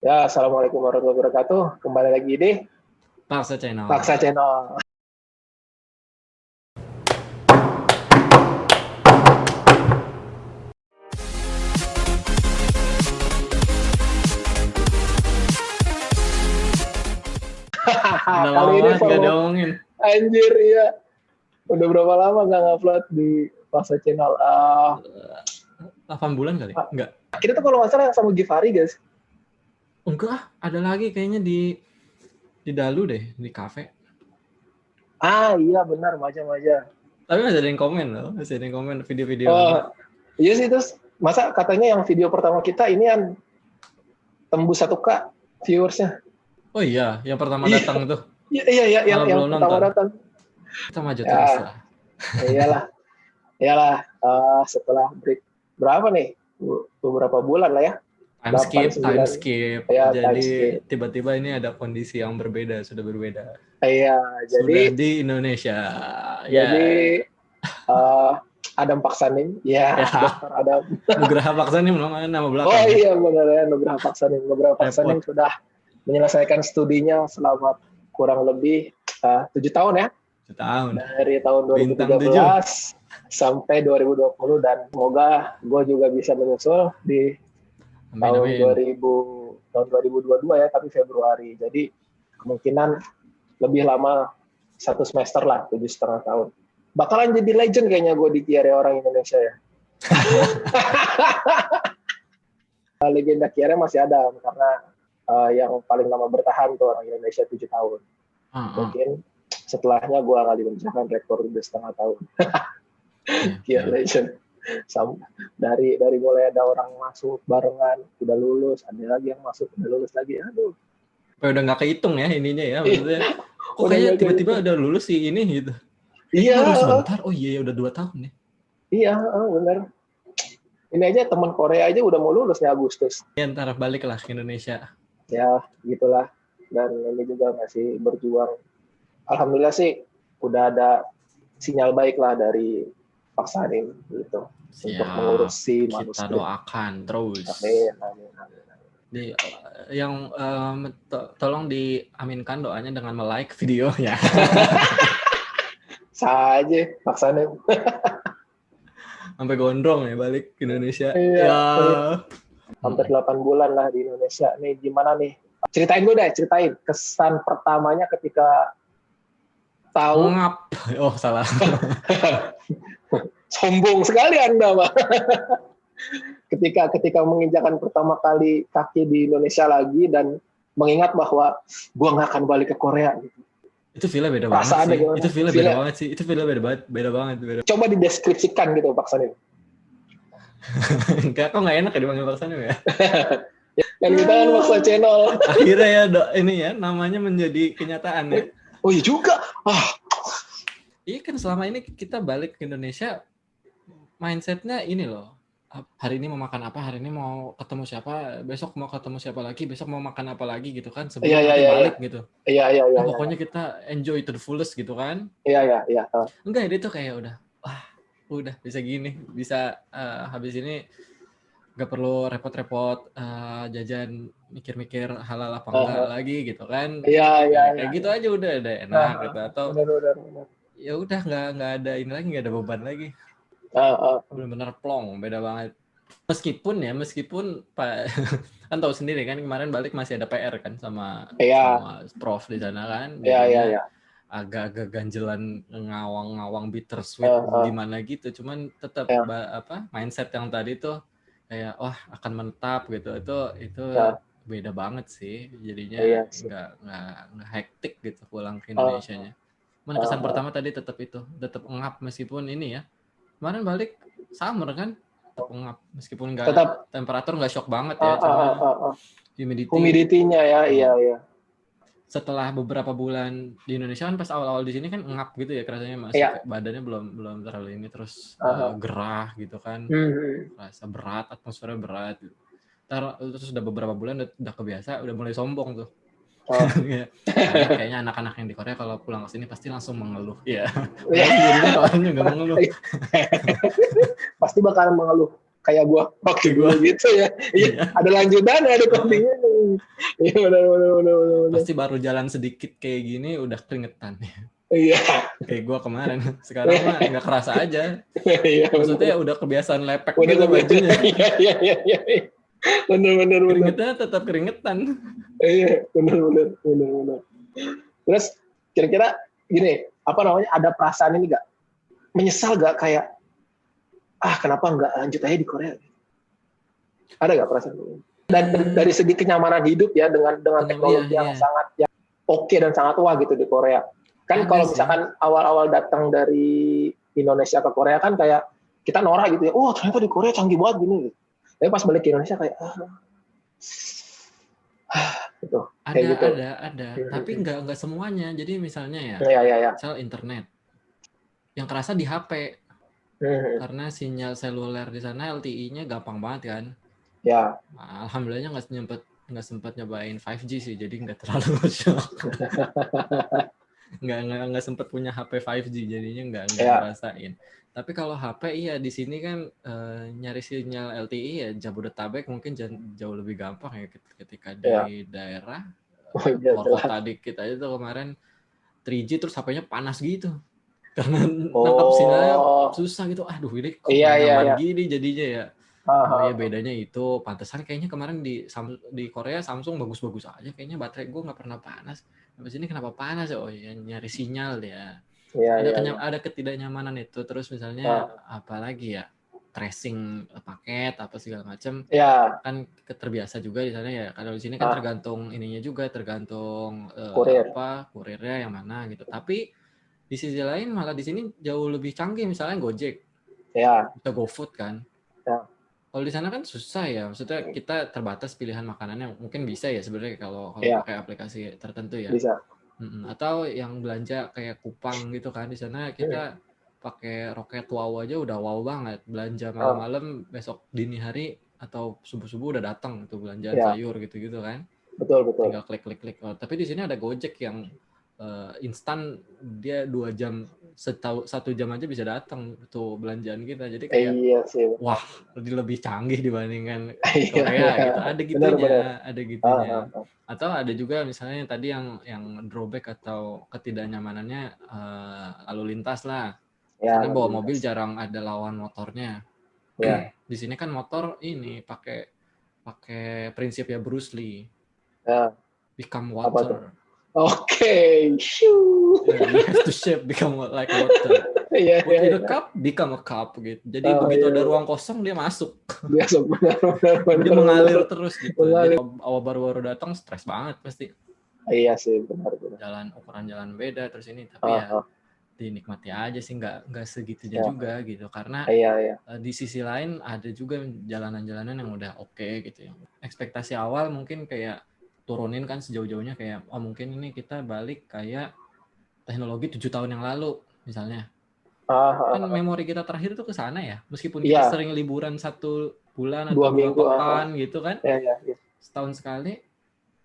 Ya, Assalamualaikum warahmatullahi wabarakatuh. Kembali lagi di Paksa Channel. Paksa Channel. Udah Kali lama ini banget gak diomongin. anjir ya. Udah berapa lama nggak ngupload di Paksa Channel? 8 bulan kali? Enggak. Kita tuh kalau nggak salah yang sama Givari, guys. Enggak, ada lagi kayaknya di Dalu deh, di cafe. Iya benar, Maja. Tapi masih ada yang komen loh, masih ada yang komen video-video. Iya sih, terus masa katanya yang video pertama kita ini yang tembus 1K viewersnya. Oh iya, yang pertama datang tuh. Iya, yang pertama datang. Kita maju terus lah. Iyalah, setelah break berapa nih? Beberapa bulan lah ya. Time skip. Ya, jadi tiba-tiba ini ada kondisi yang sudah berbeda. Iya, jadi sudah di Indonesia. Jadi Adam Paksaning, Dokter Adam. Nugraha Paksaning nama belakang. Oh iya benar ya, Nugraha Paksaning sudah menyelesaikan studinya selama kurang lebih 7 tahun ya. 7 tahun. Dari tahun 2013 sampai 2020 dan semoga gue juga bisa menyusul di tahun 2022 ya, tapi Februari. Jadi kemungkinan lebih lama 1 semester lah, 7,5 tahun. Bakalan jadi legend kayaknya gue di Kiare orang Indonesia ya. Legenda Kiare masih ada karena yang paling lama bertahan tuh orang Indonesia 7 tahun. Mungkin setelahnya gue akan dimenjarakan rekor 2,5 tahun. Kiare legend. Dari mulai ada orang masuk barengan udah lulus, ada lagi yang masuk udah lulus lagi, aduh udah nggak kehitung ya ininya ya, maksudnya kok kayak tiba-tiba udah lulus sih ini gitu. Iya, baru sebentar, oh iya udah 2 tahun nih. Iya, benar. Ini aja teman Korea aja udah mau lulus nih Agustus ya, ntar balik lah ke Indonesia ya, gitulah. Dan ini juga masih berjuang, alhamdulillah sih udah ada sinyal baik lah dari Paksaning gitu. Untuk mengurusi manuskrip. Kita doakan terus. Amin. Yang tolong diaminkan doanya dengan like video ya. Saja Paksaning. Sampai gondrong ya balik ke Indonesia. Iya. Hampir 8 bulan lah di Indonesia. Nih gimana nih? Ceritain kesan pertamanya ketika tahu. Oh salah. Sombong sekali Anda, Pak. ketika menginjakan pertama kali kaki di Indonesia lagi dan mengingat bahwa gua nggak akan balik ke Korea gitu. Itu feelnya beda banget sih. Itu feelnya beda banget sih. Itu feelnya beda banget. Coba dideskripsikan gitu Paksaning. Kok nggak enak ya dipanggil Paksaning ya? Kan kita kan Paksa Channel. Akhirnya ya ini ya namanya menjadi kenyataan ya. Oh iya juga. Iya kan selama ini kita balik ke Indonesia mindsetnya ini loh. Hari ini mau makan apa, hari ini mau ketemu siapa, besok mau ketemu siapa lagi, besok mau makan apa lagi gitu kan, sebelum balik gitu. Iya. Pokoknya kita enjoy to the fullest gitu kan. Iya. Enggak, dia tuh kayak udah bisa gini, bisa habis ini nggak perlu repot-repot jajan mikir-mikir halal apa enggak lagi gitu kan. Iya. Kayak gitu aja udah enak gitu. Atau benar. Ya udah nggak ada ini lagi, nggak ada beban lagi. Benar-benar plong, beda banget. Meskipun Pak kan tahu sendiri kan kemarin balik masih ada PR kan sama Prof di sana kan. Iya. Agak ganjelan ngawang bittersweet gimana gitu. Cuman tetap mindset yang tadi tuh kayak akan menetap gitu. Itu beda banget sih. Jadinya nggak hektik gitu pulang ke Indonesianya. Kesan pertama tadi tetap ngap meskipun ini ya. Kemarin balik summer kan, tetap ngap meskipun nggak temperatur nggak shock banget ya, cuma humidity-nya ya, iya. Setelah beberapa bulan di Indonesia kan pas awal-awal di sini kan ngap gitu ya, rasanya masih badannya belum terlalu ini, terus gerah gitu kan, rasa berat, atmosfernya berat. Terus udah beberapa bulan udah kebiasa, udah mulai sombong tuh. Kayaknya anak-anak yang di Korea kalau pulang ke sini pasti langsung mengeluh. Iya. Jadinya soalnya nggak mengeluh. Pasti bakalan mengeluh. kayak gue waktu dulu gitu ya. Iya, ada lanjutannya, ada codingnya. Iya benar. Pasti baru jalan sedikit kayak gini udah keringetan. Iya. Kayak gue kemarin. Sekarang mah nggak kerasa aja. Iya. Maksudnya udah kebiasaan lepek gitu bajunya. Iya. Benar. Keringetnya tetap keringetan. Iya, benar. Terus kira-kira gini, apa namanya? Ada perasaan ini nggak? Menyesal nggak kayak kenapa nggak lanjut aja di Korea? Ada nggak perasaan ini? Dan dari segi kenyamanan hidup ya dengan teknologi yang sangat oke dan sangat wah gitu di Korea. Kan kalau misalkan awal-awal datang dari Indonesia ke Korea kan kayak kita norak gitu ya. Oh ternyata di Korea canggih banget gini. Tapi pas balik ke Indonesia kayak gitu. Ada. Tapi nggak semuanya. Jadi misalnya misal internet yang kerasa di HP. Karena sinyal seluler di sana LTE-nya gampang banget kan. Ya. Nah, alhamdulillahnya nggak sempat nyobain 5G sih, jadi nggak terlalu shock. nggak sempat punya HP 5G, jadinya nggak ngerasain. Tapi kalau HP di sini kan nyari sinyal LTE ya Jabodetabek mungkin jauh lebih gampang ya ketika dari daerah kota dikit aja tuh kemarin 3G terus HP-nya panas gitu. Karena nangkap sinyalnya susah gitu. Aduh ini kok nyaman gini jadinya ya. Ya bedanya itu pantesan kayaknya kemarin di Korea Samsung bagus-bagus aja kayaknya baterai gue nggak pernah panas. Habis ini kenapa panas ya? Oh ya nyari sinyal ya. Ada ketidaknyamanan itu. Terus misalnya apalagi ya tracing paket apa segala macam. Kan terbiasa juga di sana ya. Kalau di sini kan tergantung ininya juga tergantung kurirnya yang mana gitu. Tapi di sisi lain malah di sini jauh lebih canggih misalnya Gojek. Bisa GoFood kan. Kalau di sana kan susah ya, maksudnya kita terbatas pilihan makanannya. Mungkin bisa ya sebenarnya kalau pakai aplikasi tertentu ya. Bisa. Atau yang belanja kayak Kupang gitu kan, di sana kita pakai Roket Wow aja udah wow banget. Belanja malam-malam, besok dini hari atau subuh-subuh udah datang tuh belanjaan sayur gitu-gitu kan. Betul. Tinggal klik. Tapi di sini ada Gojek yang instan, dia 2 jam 1 jam aja bisa datang tuh belanjaan kita. Jadi kayak wah lebih canggih dibandingkan Korea gitu. Ada gitunya. Atau ada juga misalnya tadi yang drawback atau ketidaknyamanannya lalu lintas lah. Karena bawa mobil jarang ada lawan motornya. Di sini kan motor ini pakai prinsip ya Bruce Lee. Become water. Okay. You have to shape become like water. Put in a cup, become a cup gitu. Jadi begitu ada ruang kosong dia masuk. Benar. Dia mengalir terus gitu. Jadi awal baru datang stres banget pasti. Iya sih benar. Ukuran jalan beda terus ini tapi dinikmati aja sih nggak segitunya juga gitu karena di sisi lain ada juga jalanan-jalanan yang udah oke gitu ya. Ekspektasi awal mungkin kayak turunin kan sejauh-jauhnya kayak mungkin ini kita balik kayak teknologi 7 tahun yang lalu misalnya. Kan memori kita terakhir tuh ke sana ya. Meskipun kita sering liburan 1 bulan atau 2 pekan gitu kan. Setahun sekali.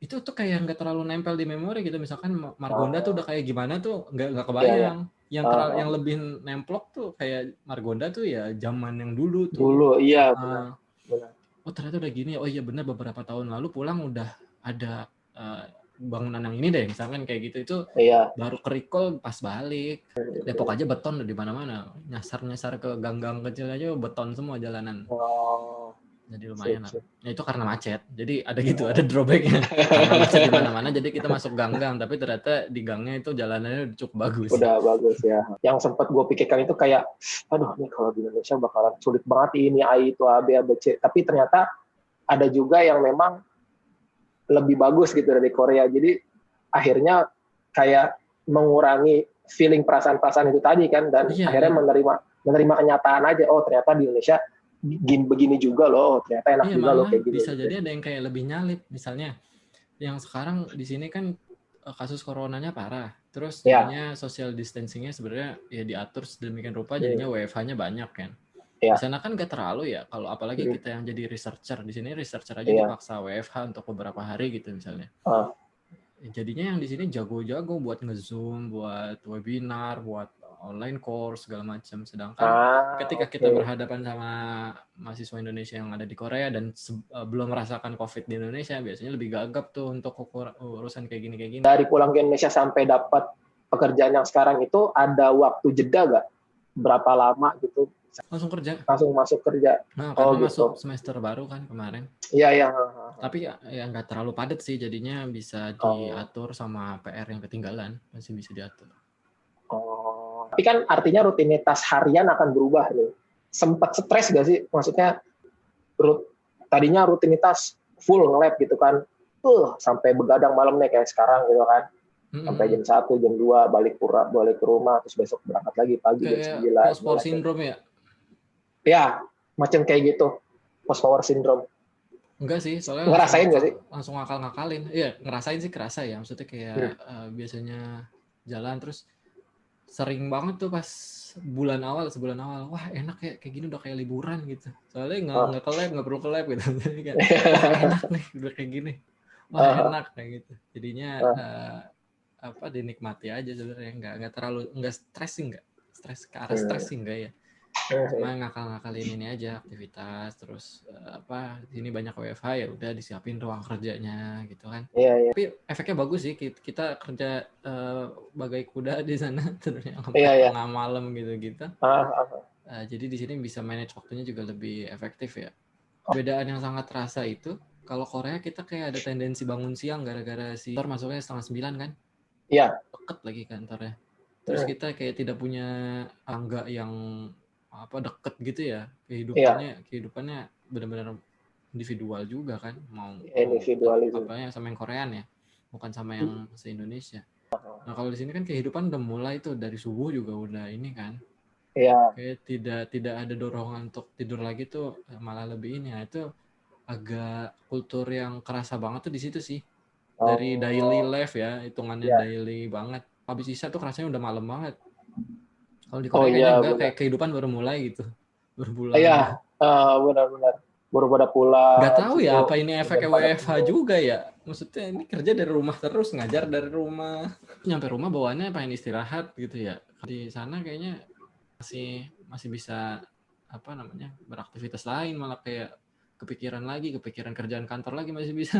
Itu tuh kayak nggak terlalu nempel di memori gitu. Misalkan Margonda tuh udah kayak gimana tuh nggak kebayang. Yang lebih nemplok tuh kayak Margonda tuh ya zaman yang dulu tuh. Benar. Oh ternyata udah gini. Oh iya benar beberapa tahun lalu pulang udah ada bangunan yang ini deh misalkan kayak gitu itu baru ke-recall pas balik. Depok aja beton di mana-mana, nyasar ke gang-gang kecil aja beton semua jalanan. Jadi lumayan lah. Ya itu karena macet. Jadi ada gitu, ada drawbacknya. Karena macet di mana-mana jadi kita masuk gang-gang tapi ternyata di gangnya itu jalanannya cukup bagus. Udah bagus ya. Yang sempat gue pikirkan itu kayak aduh nih kalau di Indonesia bakalan sulit banget ini A itu A B A B C. Tapi ternyata ada juga yang memang lebih bagus gitu dari Korea. Jadi akhirnya kayak mengurangi feeling perasaan-perasaan itu tadi kan dan akhirnya menerima kenyataan aja. Oh ternyata di Indonesia begini juga loh. Ternyata enak juga loh kayak gini. Bisa jadi ada yang kayak lebih nyalip. Misalnya yang sekarang di sini kan kasus coronanya parah. Terus jadinya social distancingnya sebenarnya ya diatur sedemikian rupa jadinya WFH-nya banyak kan. Di sana kan gak terlalu ya, kalau apalagi kita yang jadi researcher, di sini researcher aja dipaksa WFH untuk beberapa hari gitu misalnya. Jadinya yang di sini jago-jago buat nge-zoom, buat webinar, buat online course segala macam. Sedangkan ketika kita berhadapan sama mahasiswa Indonesia yang ada di Korea dan belum merasakan COVID di Indonesia, biasanya lebih gagap tuh untuk urusan kayak gini. Dari pulang ke Indonesia sampai dapat pekerjaan yang sekarang itu ada waktu jeda gak? Berapa lama gitu? Langsung kerja. Langsung masuk kerja. Nah, karena masuk semester baru kan kemarin. Iya. Tapi ya nggak terlalu padat sih, jadinya bisa diatur sama PR yang ketinggalan, masih bisa diatur. Tapi kan artinya rutinitas harian akan berubah nih. Sempat stres gak sih? Maksudnya tadinya rutinitas full nge-lab gitu kan, sampai begadang malam nih kayak sekarang gitu kan. Sampai jam 1, jam 2 balik ke rumah, terus besok berangkat lagi pagi jam 9. Post power syndrome ya? Ya, macam kayak gitu. Post power syndrome. Enggak sih, soalnya ngerasain nggak sih? Langsung ngakal-ngakalin. Iya, ngerasain sih, kerasa ya. Maksudnya kayak biasanya jalan terus sering banget tuh pas sebulan awal, wah enak ya, kayak gini udah kayak liburan gitu. Soalnya nggak ke lab, nggak perlu ke lab gitu. Jadi kan, enak nih udah kayak gini. Wah enak kayak gitu. Jadinya dinikmati aja sebenarnya, nggak terlalu stressing, nggak stres ke arah stressing nggak ya. Cuma ngakal-ngakalin ini aja aktivitas, terus sini banyak WFH ya udah disiapin ruang kerjanya gitu kan. Iya. Tapi efeknya bagus sih, kita kerja bagai kuda di sana terus sampai tengah malam gitu. Jadi di sini bisa manage waktunya juga lebih efektif ya. Perbedaan yang sangat terasa itu kalau Korea kita kayak ada tendensi bangun siang gara-gara kantor masuknya 8:30 kan. Iya. Deket lagi kantornya. Terus kita kayak tidak punya angga yang deket gitu ya, kehidupannya benar-benar individual juga kan, mau apanya sama yang Korean ya, bukan sama yang se-Indonesia. Nah kalau di sini kan kehidupan udah mulai tuh dari subuh juga udah ini kan, kayak tidak ada dorongan untuk tidur lagi tuh, malah lebih ini ya, itu agak kultur yang kerasa banget tuh di situ sih, dari daily life ya, hitungannya daily banget, habis isa tuh kerasanya udah malam banget. Kalau di Korea kayaknya enggak, kayak kehidupan baru mulai gitu. Berbulan. Iya, benar-benar. Baru pada pulang. Nggak tahu ya, apa ini efek WFH juga ya? Maksudnya ini kerja dari rumah terus, ngajar dari rumah. Nyampe rumah bawaannya pengen istirahat gitu ya. Di sana kayaknya masih bisa beraktivitas lain, malah kayak kepikiran kerjaan kantor lagi masih bisa.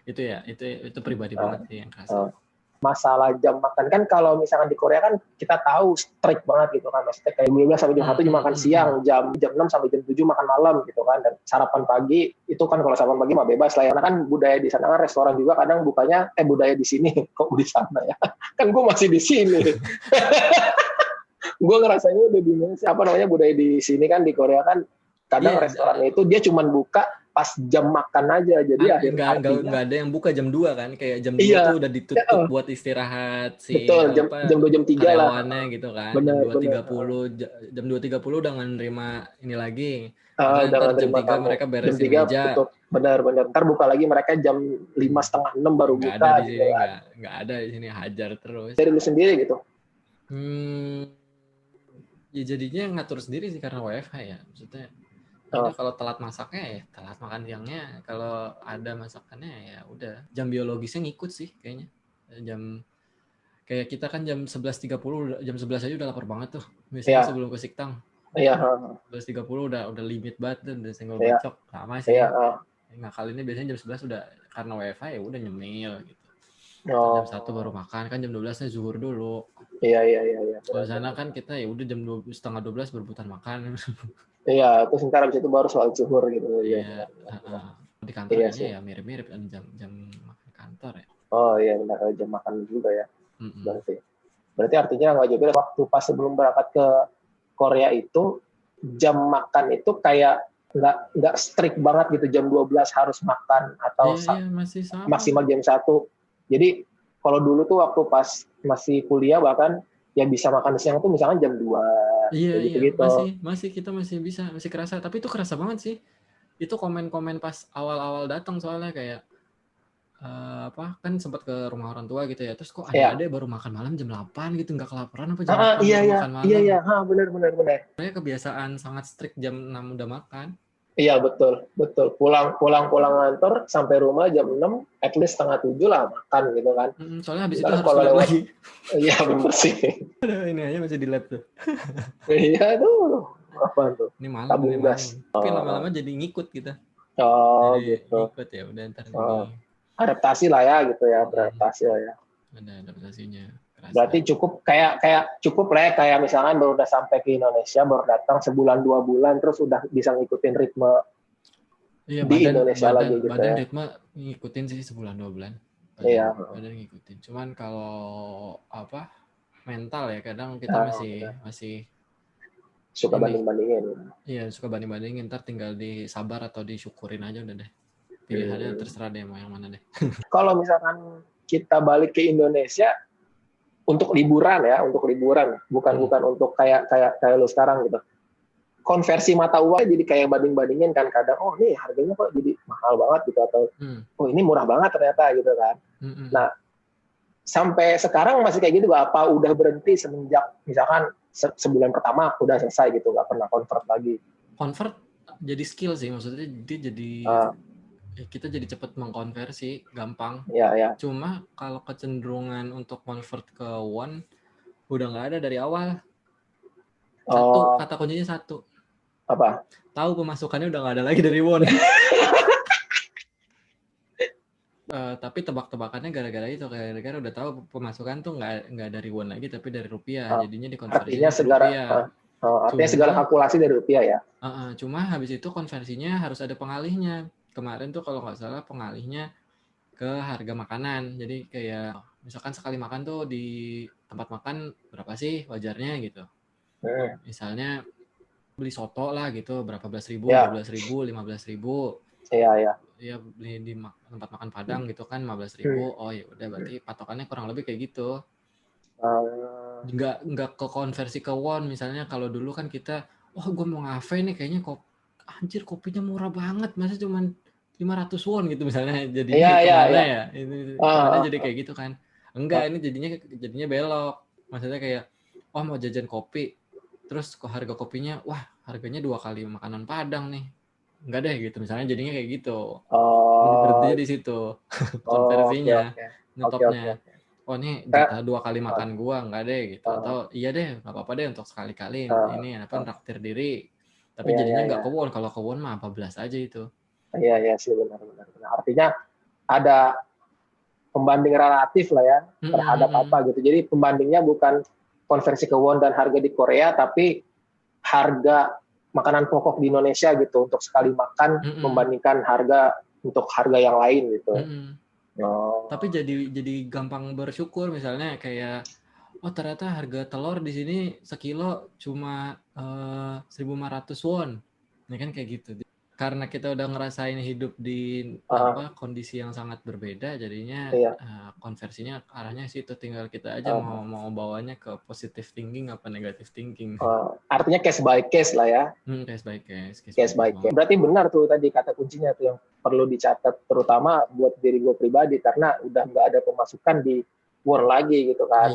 itu pribadi banget sih yang kerasa. Masalah jam makan kan, kalau misalkan di Korea kan kita tahu strict banget gitu kan, maksudnya kayak 12 sampai jam 1 jam makan siang, jam 6 sampai jam 7 makan malam gitu kan, dan sarapan pagi itu kan kalau sarapan pagi mah bebas lah ya, karena kan budaya di sana kan restoran juga kadang bukanya budaya di sini kok di sana ya, kan gue masih di sini. Gue ngerasanya udah bingung sih, budaya di sini kan, di Korea kan kadang restorannya itu dia cuma buka pas jam makan aja, jadi nggak ada yang buka jam 2 kan, kayak jam 2 tuh udah ditutup buat istirahat sih. Betul, jam 2 jam 3 lah. Karyawannya gitu kan, jam 2.30 udah nggak nerima ini lagi. Ntar jam 3 mereka beresin meja. Benar. Ntar buka lagi mereka jam 5:30, 6 baru buka. Nggak ada di sini, nggak ada di sini, hajar terus. Dari lu sendiri gitu? Ya jadinya ngatur sendiri sih karena WFH ya, maksudnya. Kalau telat masaknya ya telat makan siangnya, kalau ada masakannya ya udah, jam biologisnya ngikut sih kayaknya. Kayak kita kan jam 11.30, jam 11 aja udah lapar banget tuh biasanya sebelum ke Siktang. 11.30 udah limit banget tuh, udah senggol bacok sama sih. Ngakalinnya biasanya jam 11 udah, karena WFH ya udah nyemil gitu. Jam 1 baru makan, kan jam 12-nya zuhur dulu. Iya. Kalau sana kan kita ya udah jam 11:30 berebutan makan. Iya, terus ntar habis itu baru soal zuhur gitu. Iya. Di kantor ya mirip-mirip jam makan kantor ya. Oh iya, benar, jam makan juga ya. Berarti artinya nggak juga waktu pas sebelum berangkat ke Korea itu jam makan itu kayak nggak strict banget gitu, jam 12 harus makan atau masih sama. Maksimal jam 1. Jadi kalau dulu tuh waktu pas masih kuliah bahkan ya bisa makan siang tuh misalnya jam 2. Iya, masih kita masih bisa, masih kerasa, tapi itu kerasa banget sih. Itu komen-komen pas awal-awal datang, soalnya kayak kan sempat ke rumah orang tua gitu ya, terus kok ada baru makan malam jam 8 gitu, nggak kelaparan apa jam 8 makan malam. Iya, benar. Kayak kebiasaan sangat strict jam 6 udah makan. Iya betul, betul. Pulang kantor sampai rumah jam 6, at least setengah 7 lah makan gitu kan. Soalnya habis itu Ntar harus kalau lab lewat, lagi. iya bener sih. Ini aja masih di lab tuh. Iya tuh, apa tuh? Ini malam, Tabung ini malam. gas. Tapi lama-lama jadi ngikut kita. Oh Jadi gitu. ngikut ya udah ntar ini. Adaptasi lah ya gitu ya, beradaptasi lah ya. Ada adaptasinya. Berarti cukup kayak cukup lah ya, kayak misalkan baru udah sampai ke Indonesia, baru datang sebulan 2 bulan terus udah bisa ngikutin ritme di Indonesia lagi gitu badan ya. ritme ngikutin sih sebulan 2 bulan. Iya. Badan ngikutin. Cuman kalau apa mental ya kadang kita masih suka banding-bandingin. Iya, suka banding-bandingin. Ntar tinggal disabar atau disyukurin aja udah deh. Pilihannya terserah deh mau yang mana deh. Kalau misalkan kita balik ke Indonesia untuk liburan, bukan untuk kayak lu sekarang gitu. Konversi mata uang jadi kayak banding-bandingin kan, kadang oh nih harganya kok jadi mahal banget gitu, atau oh ini murah banget ternyata gitu kan. Nah, sampai sekarang masih kayak gitu gak? Apa udah berhenti semenjak misalkan sebulan pertama udah selesai gitu, nggak pernah convert lagi? Convert jadi skill sih, maksudnya dia jadi kita jadi cepat mengkonversi, gampang. Ya. Cuma kalau kecenderungan untuk convert ke won udah nggak ada dari awal. Kata kuncinya satu. Apa? Tahu pemasukannya udah nggak ada lagi dari won. Tapi tebak-tebakannya gara-gara itu, gara-gara udah tahu pemasukan tuh nggak dari won lagi tapi dari rupiah, jadinya dikonversinya ke rupiah. Artinya segala kalkulasi dari rupiah ya. Cuma habis itu konversinya harus ada pengalihnya. Kemarin tuh kalau nggak salah pengalihnya ke harga makanan. Jadi kayak misalkan sekali makan tuh di tempat makan berapa sih wajarnya gitu. Misalnya beli soto lah gitu, berapa belas ribu, 12.000, 15.000. Iya. Iya, beli di tempat makan Padang gitu kan 15.000. Oh ya udah berarti patokannya kurang lebih kayak gitu. Nggak ke konversi ke won. Misalnya kalau dulu kan kita, gue mau ngafe nih kayaknya anjir kopinya murah banget, masa cuman 500 won gitu misalnya, jadinya kemana ya? Ini jadi kayak gitu kan. Enggak, ini jadinya belok. Maksudnya kayak mau jajan kopi, terus kok harga kopinya, harganya 2 kali makanan Padang nih. Enggak deh gitu, misalnya jadinya kayak gitu. Berhentinya di situ. Konversinya, nyetopnya. Nih jatah 2 kali makan gua, enggak deh gitu. Atau iya deh, nggak apa-apa deh untuk sekali-kali. Ini traktir diri. Tapi jadinya nggak ke won. Kalau ke won mah 14 aja itu. Iya sih, benar. Artinya ada pembanding relatif lah ya terhadap apa gitu. Jadi pembandingnya bukan konversi ke won dan harga di Korea, tapi harga makanan pokok di Indonesia gitu untuk sekali makan membandingkan harga untuk harga yang lain gitu. Tapi jadi gampang bersyukur, misalnya kayak ternyata harga telur di sini sekilo cuma 1.500 won. Ini kan kayak gitu. Karena kita udah ngerasain hidup di kondisi yang sangat berbeda, jadinya konversinya arahnya situ. Tinggal kita aja mau bawanya ke positive thinking apa negative thinking. Artinya case by case lah ya. Case by case. Berarti benar tuh tadi kata kuncinya tuh yang perlu dicatat, terutama buat diri gue pribadi, karena udah nggak ada pemasukan di won lagi gitu kan.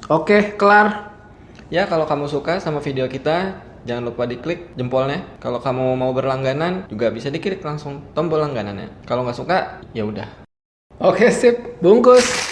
Oke, kelar. Ya, kalau kamu suka sama video kita, jangan lupa diklik jempolnya. Kalau kamu mau berlangganan juga bisa diklik langsung tombol langganannya. Kalau nggak suka, ya udah. Oke, sip, bungkus.